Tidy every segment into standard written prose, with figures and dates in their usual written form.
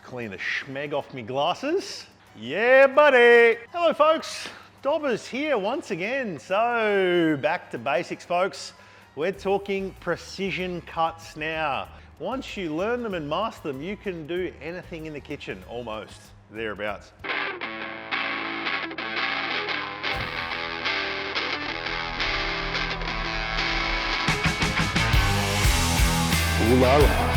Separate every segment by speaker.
Speaker 1: clean the schmeg off me glasses. Yeah, buddy. Hello, folks. Dobbers here once again. So, back to basics, folks. We're talking precision cuts now. Once you learn them and master them, you can do anything in the kitchen, almost, thereabouts. Ooh la la.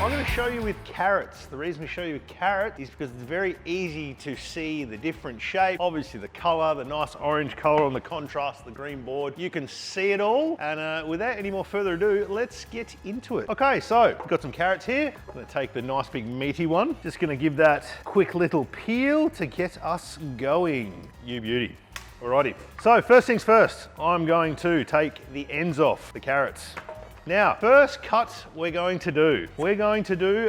Speaker 1: I'm going to show you with carrots. The reason we show you with carrot is because it's very easy to see the different shape. Obviously the color, the nice orange color on the contrast, the green board. You can see it all. And without any more further ado, let's get into it. Okay, so we've got some carrots here. I'm going to take the nice big meaty one. Just going to give that quick little peel to get us going. You beauty. Alrighty. So first things first, I'm going to take the ends off the carrots. Now, first cut we're going to do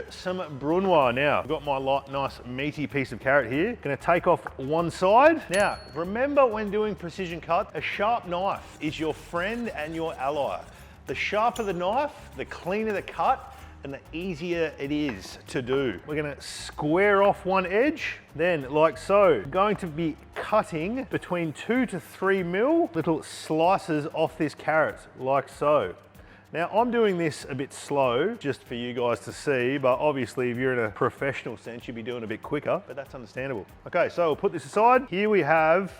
Speaker 1: some Brunoa. Now, I've got my nice meaty piece of carrot here. Gonna take off one side. Now, remember when doing precision cut, a sharp knife is your friend and your ally. The sharper the knife, the cleaner the cut, and the easier it is to do. We're gonna square off one edge, then like so. Going to be cutting between 2 to 3 mil little slices off this carrot, like so. Now, I'm doing this a bit slow, just for you guys to see, but obviously if you're in a professional sense, you'd be doing a bit quicker, but that's understandable. Okay, so we'll put this aside. Here we have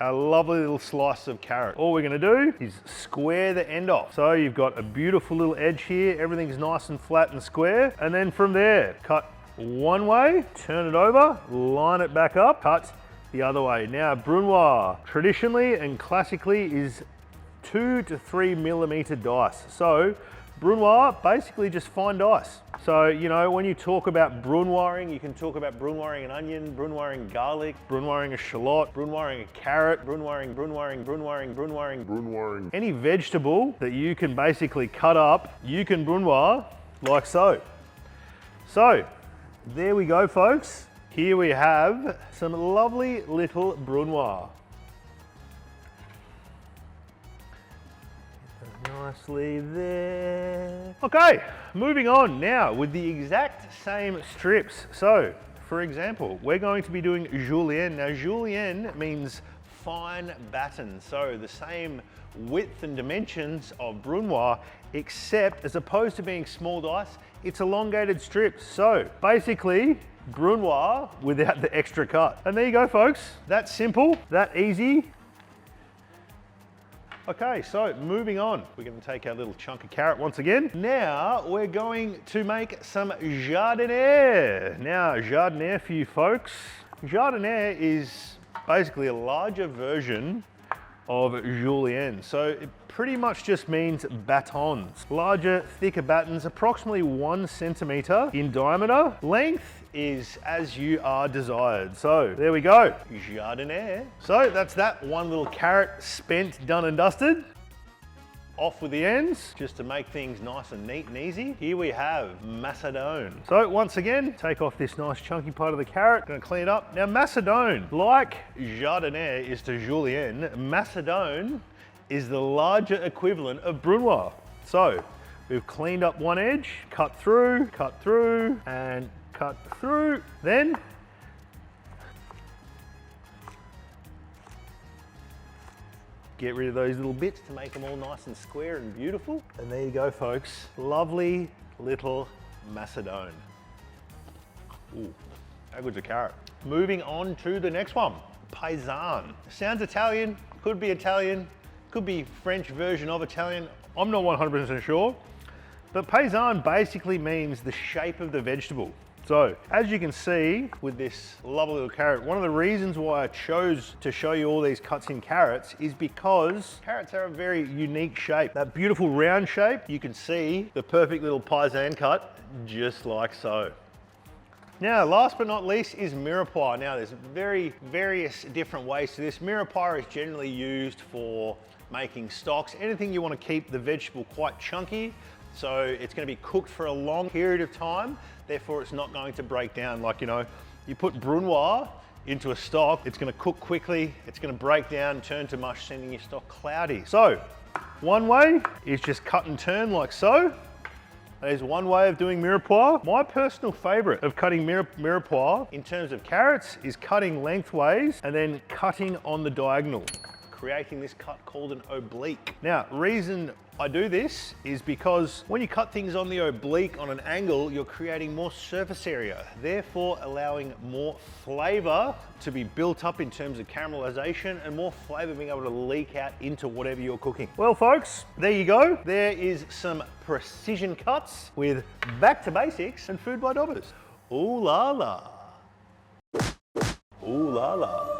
Speaker 1: a lovely little slice of carrot. All we're gonna do is square the end off. So you've got a beautiful little edge here, everything's nice and flat and square, and then from there, cut one way, turn it over, line it back up, cut the other way. Now, Brunoa, traditionally and classically, is 2 to 3 millimeter dice. So Brunoa, basically just fine dice. So, you know, when you talk about Brunoaing, you can talk about Brunoaing an onion, Brunoaing garlic, Brunoaing a shallot, Brunoaing a carrot, Brunoaing. Any vegetable that you can basically cut up, you can Brunoa like so. So, there we go, folks. Here we have some lovely little Brunoa. Nicely there. Okay, moving on now with the exact same strips. So, for example, we're going to be doing julienne. Now, julienne means fine batten. So the same width and dimensions of Brunoa, except as opposed to being small dice, it's elongated strips. So basically, Brunoa without the extra cut. And there you go, folks. That simple, that easy. Okay, so moving on. We're going to take our little chunk of carrot once again. Now we're going to make some jardiniere. Now, jardiniere for you folks. Jardiniere is basically a larger version of julienne. So it pretty much just means batons. Larger, thicker battens, approximately 1 centimeter in diameter. Length is as you are desired. So there we go, jardiniere. So that's that one little carrot spent, done and dusted. Off with the ends, just to make things nice and neat and easy. Here we have Madone. So once again, take off this nice chunky part of the carrot, gonna clean it up. Now Madone, like jardiniere is to julienne, Madone is the larger equivalent of Brunoa. So we've cleaned up one edge, cut through, and cut through. Then get rid of those little bits to make them all nice and square and beautiful. And there you go, folks. Lovely little Madone. Ooh, how good's a carrot? Moving on to the next one, paysanne. Sounds Italian, could be French version of Italian. I'm not 100% sure. But paysanne basically means the shape of the vegetable. So, as you can see with this lovely little carrot, one of the reasons why I chose to show you all these cuts in carrots is because carrots are a very unique shape. That beautiful round shape, you can see the perfect little paysanne cut, just like so. Now, last but not least is mirepoix. Now, there's various different ways to this. Mirepoix is generally used for making stocks, anything you want to keep the vegetable quite chunky. So it's going to be cooked for a long period of time, therefore it's not going to break down. Like, you know, you put Brunoa into a stock, it's going to cook quickly, it's going to break down, turn to mush, sending your stock cloudy. So one way is just cut and turn like so. There's one way of doing mirepoix. My personal favorite of cutting mirepoix in terms of carrots is cutting lengthways and then cutting on the diagonal, creating this cut called an oblique. Now, reason I do this is because when you cut things on the oblique on an angle, you're creating more surface area, therefore allowing more flavor to be built up in terms of caramelization and more flavor being able to leak out into whatever you're cooking. Well, folks, there you go. There is some precision cuts with back to basics and food by Dobbers. Ooh la la. Ooh la la.